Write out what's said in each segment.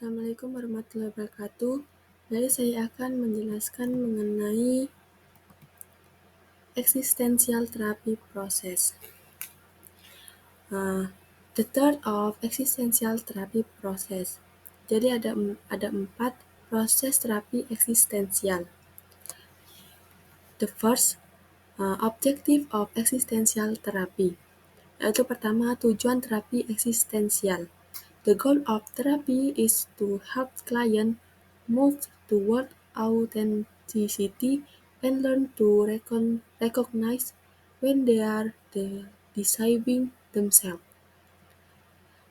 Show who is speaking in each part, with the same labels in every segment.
Speaker 1: Assalamualaikum warahmatullahi wabarakatuh. Jadi saya akan menjelaskan mengenai existential therapy process. The third of existential therapy process. Jadi ada 4 proses terapi eksistensial. The first, objective of existential therapy. Yaitu pertama, tujuan terapi eksistensial. The goal of therapy is to help client move toward authenticity and learn to recognize when they are deceiving themselves.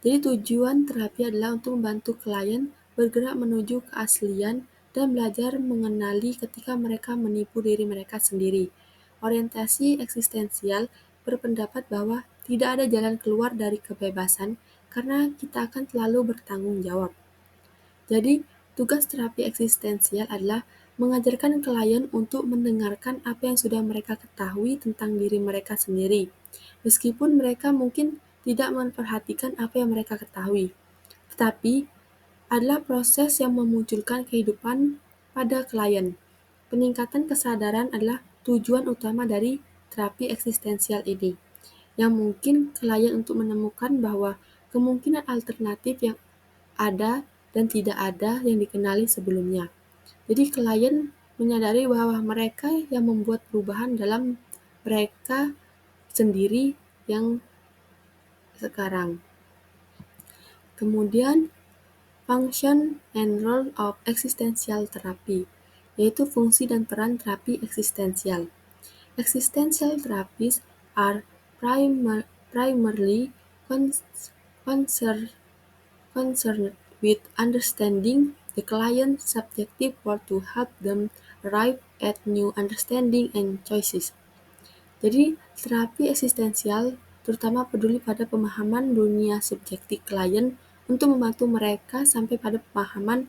Speaker 1: Jadi tujuan terapi adalah untuk membantu klien bergerak menuju keaslian dan belajar mengenali ketika mereka menipu diri mereka sendiri. Orientasi eksistensial berpendapat bahwa tidak ada jalan keluar dari kebebasan karena kita akan selalu bertanggung jawab. Jadi, tugas terapi eksistensial adalah mengajarkan klien untuk mendengarkan apa yang sudah mereka ketahui tentang diri mereka sendiri, meskipun mereka mungkin tidak memperhatikan apa yang mereka ketahui. Tetapi, adalah proses yang memunculkan kehidupan pada klien. Peningkatan kesadaran adalah tujuan utama dari terapi eksistensial ini, yang mungkin klien untuk menemukan bahwa kemungkinan alternatif yang ada dan tidak ada yang dikenali sebelumnya. Jadi klien menyadari bahwa mereka yang membuat perubahan dalam mereka sendiri yang sekarang. Kemudian, function and role of existential therapy, yaitu fungsi dan peran terapi eksistensial. Existential therapies are primarily concerned with understanding the client's subjective world to help them arrive at new understanding and choices. Jadi, terapi eksistensial terutama peduli pada pemahaman dunia subjektif klien untuk membantu mereka sampai pada pemahaman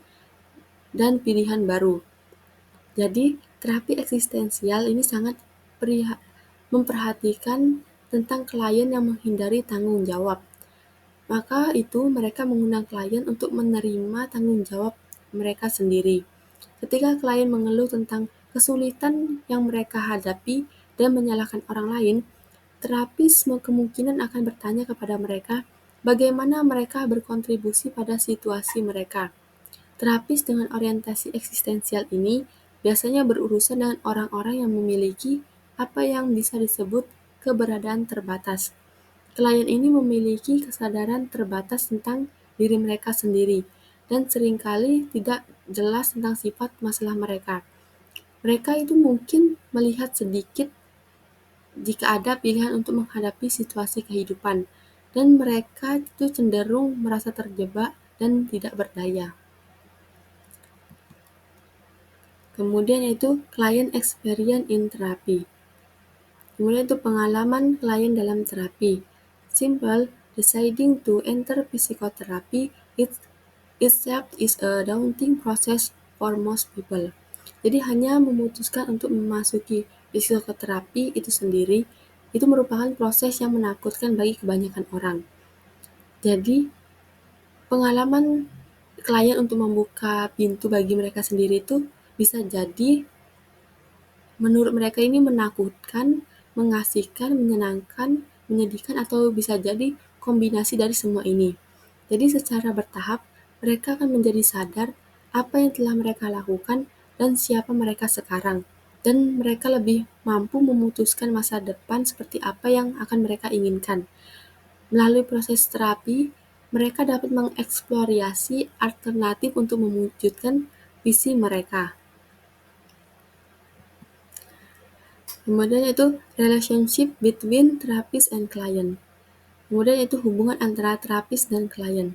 Speaker 1: dan pilihan baru. Jadi, terapi eksistensial ini sangat memperhatikan tentang klien yang menghindari tanggung jawab. Maka itu mereka mengundang klien untuk menerima tanggung jawab mereka sendiri. Ketika klien mengeluh tentang kesulitan yang mereka hadapi dan menyalahkan orang lain, terapis kemungkinan akan bertanya kepada mereka bagaimana mereka berkontribusi pada situasi mereka. Terapis dengan orientasi eksistensial ini biasanya berurusan dengan orang-orang yang memiliki apa yang bisa disebut keberadaan terbatas. Klien ini memiliki kesadaran terbatas tentang diri mereka sendiri dan seringkali tidak jelas tentang sifat masalah mereka. Mereka itu mungkin melihat sedikit jika ada pilihan untuk menghadapi situasi kehidupan, dan mereka itu cenderung merasa terjebak dan tidak berdaya. Kemudian yaitu client experience in therapy. Kemudian itu pengalaman klien dalam terapi. Simple, deciding to enter psychotherapy itself is a daunting process for most people. Jadi hanya memutuskan untuk memasuki psikoterapi itu sendiri, itu merupakan proses yang menakutkan bagi kebanyakan orang. Jadi, pengalaman klien untuk membuka pintu bagi mereka sendiri itu bisa jadi menurut mereka ini menakutkan, mengasihkan, menyenangkan, menyedihkan, atau bisa jadi kombinasi dari semua ini. Jadi secara bertahap, mereka akan menjadi sadar apa yang telah mereka lakukan dan siapa mereka sekarang. Dan mereka lebih mampu memutuskan masa depan seperti apa yang akan mereka inginkan. Melalui proses terapi, mereka dapat mengeksplorasi alternatif untuk mewujudkan visi mereka. Kemudian itu relationship between therapist and client. Kemudian itu hubungan antara terapis dan klien.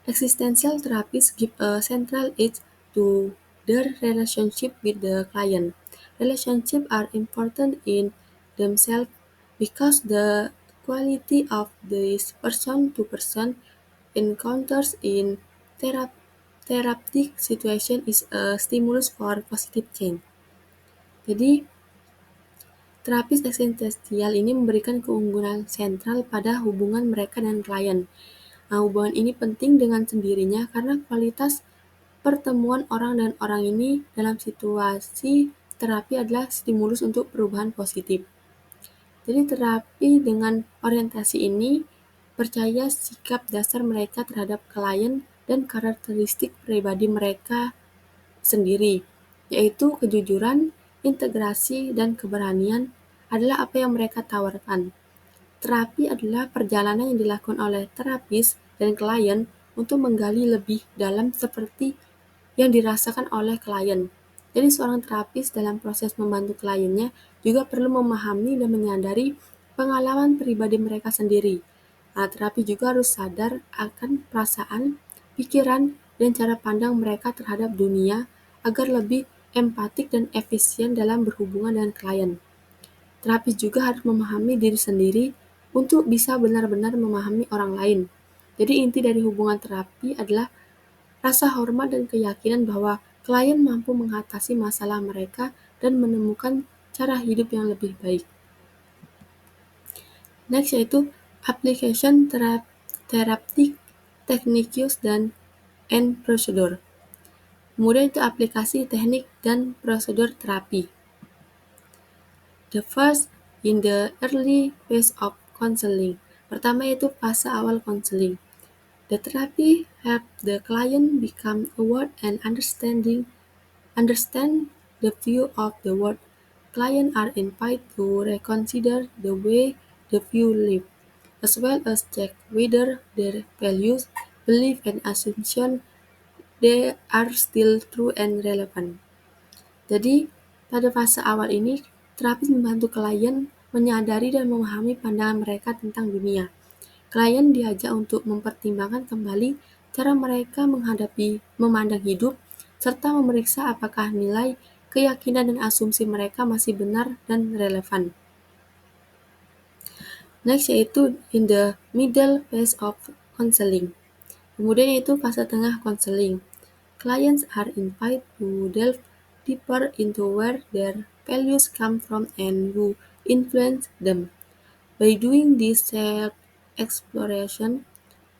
Speaker 1: Existential therapists give a central edge to their relationship with the client. Relationships are important in themselves because the quality of these person-to-person encounters in therapeutic situation is a stimulus for positive change. Jadi, terapis eksistensial ini memberikan keunggulan sentral pada hubungan mereka dan klien. Nah, hubungan ini penting dengan sendirinya karena kualitas pertemuan orang dan orang ini dalam situasi terapi adalah stimulus untuk perubahan positif. Jadi terapi dengan orientasi ini percaya sikap dasar mereka terhadap klien dan karakteristik pribadi mereka sendiri, yaitu kejujuran, integrasi, dan keberanian adalah apa yang mereka tawarkan. Terapi adalah perjalanan yang dilakukan oleh terapis dan klien untuk menggali lebih dalam seperti yang dirasakan oleh klien. Jadi seorang terapis dalam proses membantu kliennya juga perlu memahami dan menyadari pengalaman pribadi mereka sendiri. Nah, terapi juga harus sadar akan perasaan, pikiran, dan cara pandang mereka terhadap dunia agar lebih empatik dan efisien dalam berhubungan dengan klien. Terapis juga harus memahami diri sendiri untuk bisa benar-benar memahami orang lain. Jadi inti dari hubungan terapi adalah rasa hormat dan keyakinan bahwa klien mampu mengatasi masalah mereka dan menemukan cara hidup yang lebih baik. Next yaitu application therapeutic techniques and procedure. Kemudian itu aplikasi teknik dan prosedur terapi. The first in the early phase of counseling. Pertama yaitu fase awal counseling. The therapy help the client become aware and understand the view of the world. Clients are invited to reconsider the way the view live, as well as check whether their values, beliefs, and assumptions they are still true and relevant. Jadi, pada fase awal ini, terapis membantu klien menyadari dan memahami pandangan mereka tentang dunia. Klien diajak untuk mempertimbangkan kembali cara mereka memandang hidup, serta memeriksa apakah nilai, keyakinan, dan asumsi mereka masih benar dan relevan. Next yaitu in the middle phase of counseling. Kemudian yaitu fase tengah counseling. Clients are invited to delve deeper into where their values come from and who influence them. By doing this self-exploration,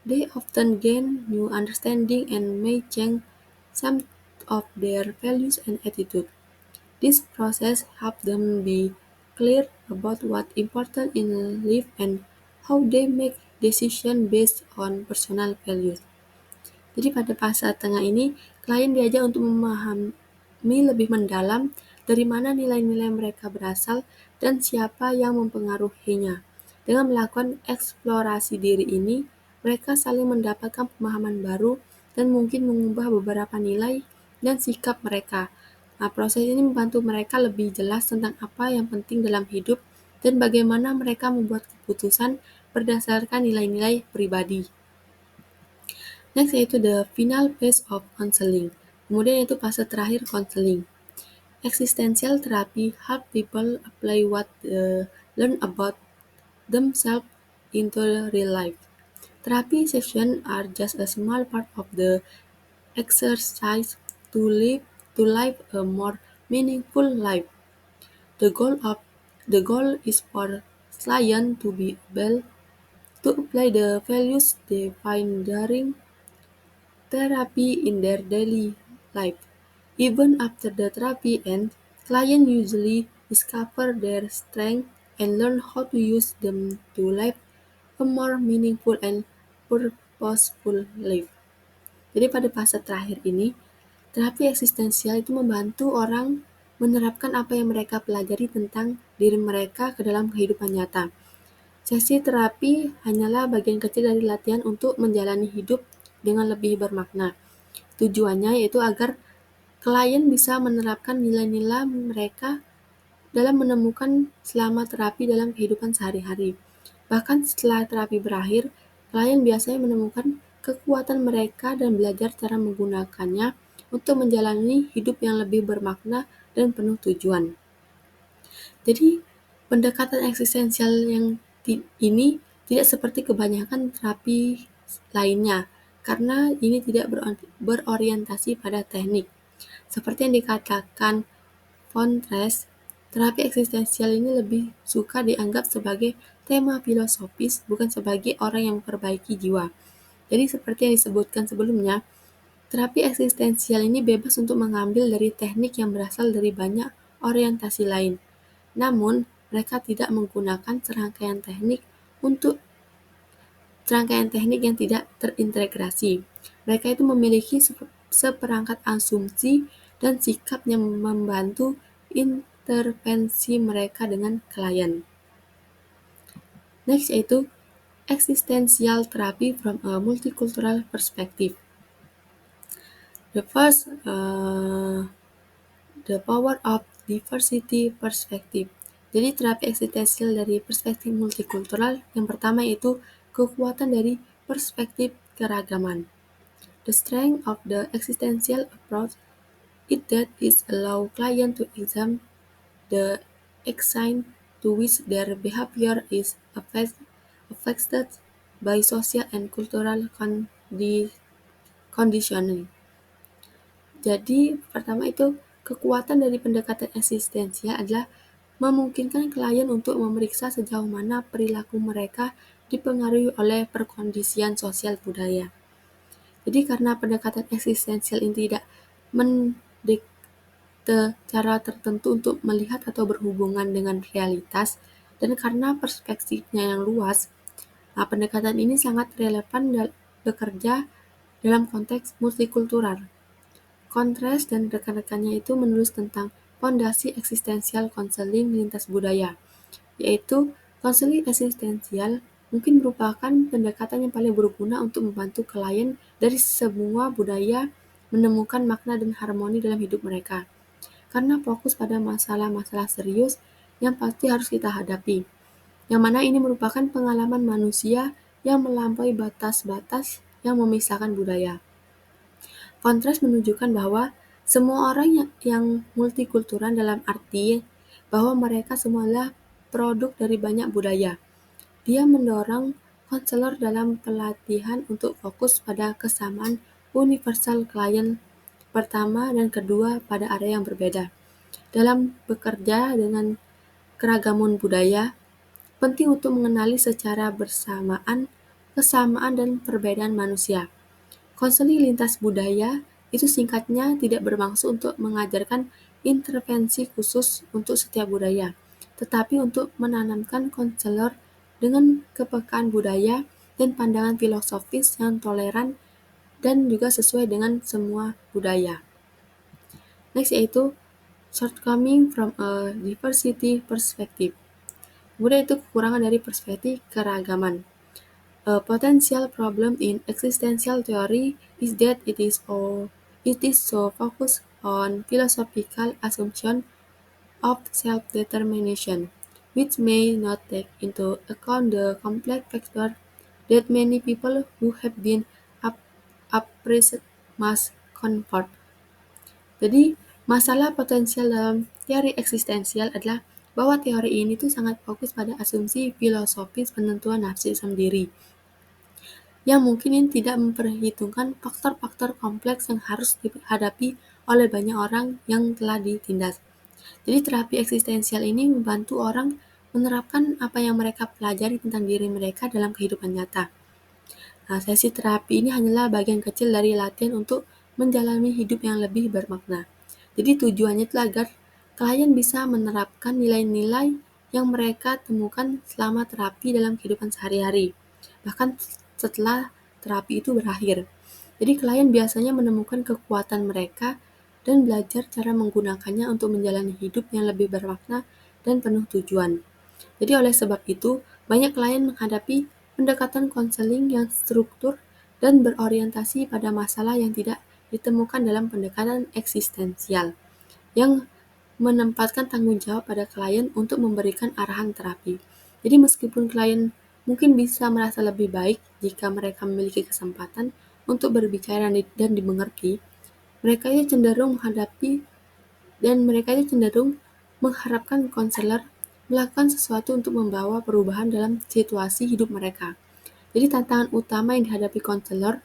Speaker 1: they often gain new understanding and may change some of their values and attitudes. This process helps them be clear about what's important in life and how they make decisions based on personal values. Jadi pada fase tengah ini, klien diajak untuk memahami lebih mendalam dari mana nilai-nilai mereka berasal dan siapa yang mempengaruhinya. Dengan melakukan eksplorasi diri ini, mereka saling mendapatkan pemahaman baru dan mungkin mengubah beberapa nilai dan sikap mereka. Nah, proses ini membantu mereka lebih jelas tentang apa yang penting dalam hidup dan bagaimana mereka membuat keputusan berdasarkan nilai-nilai pribadi. Next yaitu the final phase of counseling. Kemudian yaitu fase terakhir counseling. Existential therapy help people apply what learn about themselves into real life. Therapy sessions are just a small part of the exercise to live a more meaningful life. The goal is for clients to be able to apply the values they find during therapy in their daily life. Even after the therapy ends, clients usually discover their strengths and learn how to use them to live a more meaningful and purposeful life. Jadi pada fase terakhir ini, terapi eksistensial itu membantu orang menerapkan apa yang mereka pelajari tentang diri mereka ke dalam kehidupan nyata. Sesi terapi hanyalah bagian kecil dari latihan untuk menjalani hidup dengan lebih bermakna. Tujuannya yaitu agar klien bisa menerapkan nilai-nilai mereka dalam menemukan selama terapi dalam kehidupan sehari-hari. Bahkan setelah terapi berakhir, klien biasanya menemukan kekuatan mereka dan belajar cara menggunakannya untuk menjalani hidup yang lebih bermakna dan penuh tujuan. Jadi, pendekatan eksistensial yang ini tidak seperti kebanyakan terapi lainnya, karena ini tidak berorientasi pada teknik. Seperti yang dikatakan von Tres, terapi eksistensial ini lebih suka dianggap sebagai tema filosofis, bukan sebagai orang yang memperbaiki jiwa. Jadi seperti yang disebutkan sebelumnya, terapi eksistensial ini bebas untuk mengambil dari teknik yang berasal dari banyak orientasi lain. Namun, mereka tidak menggunakan serangkaian teknik yang tidak terintegrasi. Mereka itu memiliki seperangkat asumsi dan sikap yang membantu intervensi mereka dengan klien. Next yaitu existential therapy from a multicultural perspective. The first, the power of diversity perspective. Jadi terapi eksistensial dari perspektif multikultural yang pertama yaitu kekuatan dari perspektif keragaman. The strength of the existential approach is that it allows clients to examine the extent to which their behavior is affected by social and cultural conditioning. Jadi, pertama itu kekuatan dari pendekatan eksistensial adalah memungkinkan klien untuk memeriksa sejauh mana perilaku mereka dipengaruhi oleh perkondisian sosial budaya. Jadi karena pendekatan eksistensial ini tidak mendikte cara tertentu untuk melihat atau berhubungan dengan realitas, dan karena perspektifnya yang luas, pendekatan ini sangat relevan bekerja dalam konteks multikultural. Kontras dan rekan-rekannya itu menulis tentang fondasi eksistensial konseling lintas budaya, yaitu konseling eksistensial mungkin merupakan pendekatan yang paling berguna untuk membantu klien dari semua budaya menemukan makna dan harmoni dalam hidup mereka, karena fokus pada masalah-masalah serius yang pasti harus kita hadapi, yang mana ini merupakan pengalaman manusia yang melampaui batas-batas yang memisahkan budaya. Kontras menunjukkan bahwa semua orang yang multikultural dalam arti bahwa mereka semua adalah produk dari banyak budaya. Dia mendorong konselor dalam pelatihan untuk fokus pada kesamaan universal klien pertama dan kedua pada area yang berbeda. Dalam bekerja dengan keragaman budaya, penting untuk mengenali secara bersamaan kesamaan dan perbedaan manusia. Konseling lintas budaya itu singkatnya tidak bermaksud untuk mengajarkan intervensi khusus untuk setiap budaya, tetapi untuk menanamkan konselor dengan kepekaan budaya dan pandangan filosofis yang toleran dan juga sesuai dengan semua budaya. Next yaitu shortcoming from a diversity perspective. Kemudian itu kekurangan dari perspektif keragaman. A potential problem in existential theory is that it is so focused on philosophical assumption of self-determination, which may not take into account the complex factors that many people who have been oppressed must confront. Jadi, masalah potensial dalam teori eksistensial adalah bahwa teori ini tuh sangat fokus pada asumsi filosofis penentuan nafsu sendiri, yang mungkin ini tidak memperhitungkan faktor-faktor kompleks yang harus dihadapi oleh banyak orang yang telah ditindas. Jadi terapi eksistensial ini membantu orang menerapkan apa yang mereka pelajari tentang diri mereka dalam kehidupan nyata. Sesi terapi ini hanyalah bagian kecil dari latihan untuk menjalani hidup yang lebih bermakna. Jadi tujuannya itu agar klien bisa menerapkan nilai-nilai yang mereka temukan selama terapi dalam kehidupan sehari-hari, bahkan setelah terapi itu berakhir. Jadi klien biasanya menemukan kekuatan mereka dan belajar cara menggunakannya untuk menjalani hidup yang lebih bermakna dan penuh tujuan. Jadi oleh sebab itu, banyak klien menghadapi pendekatan konseling yang struktur dan berorientasi pada masalah yang tidak ditemukan dalam pendekatan eksistensial, yang menempatkan tanggung jawab pada klien untuk memberikan arahan terapi. Jadi meskipun klien mungkin bisa merasa lebih baik jika mereka memiliki kesempatan untuk berbicara dan dimengerti, mereka itu cenderung mengharapkan konselor melakukan sesuatu untuk membawa perubahan dalam situasi hidup mereka. Jadi tantangan utama yang dihadapi konselor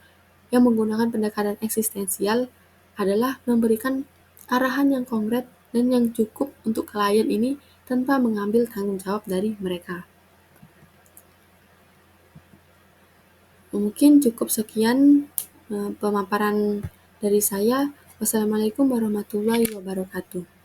Speaker 1: yang menggunakan pendekatan eksistensial adalah memberikan arahan yang konkret dan yang cukup untuk klien ini tanpa mengambil tanggung jawab dari mereka. Mungkin cukup sekian pemaparan dari saya. Wassalamualaikum warahmatullahi wabarakatuh.